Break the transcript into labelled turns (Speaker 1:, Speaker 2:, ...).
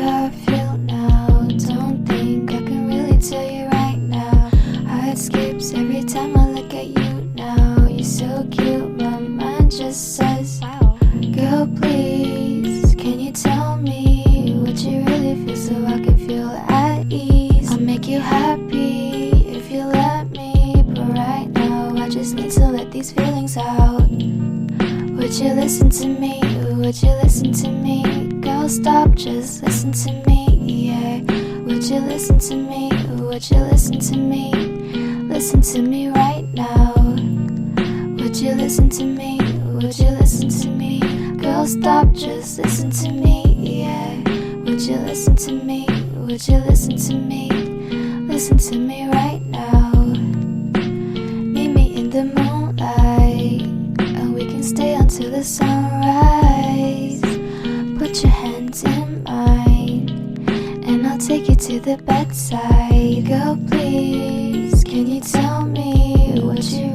Speaker 1: how I feel now. Don't think I can really tell you right now. Heart skips every time I look at you now. You're so cute, my mind just says, wow. Girl, please, can you tell me what you really feel so I can feel at ease? I'll make you happy if you let me, but right now I just need to let these feelings out. Would you listen to me? Would you listen to me? Girl, stop, just listen to me, yeah. Would you listen to me? Would you listen to me? Listen to me right now. Would you listen to me? Would you listen to me? Girl, stop, just listen to me, yeah. Would you listen to me? Would you listen to me? Listen to me right now. Meet me in the moonlight, and we can stay until the sunrise. Put your hands in mine, and I'll take you to the bedside. Girl, please, can you tell me what you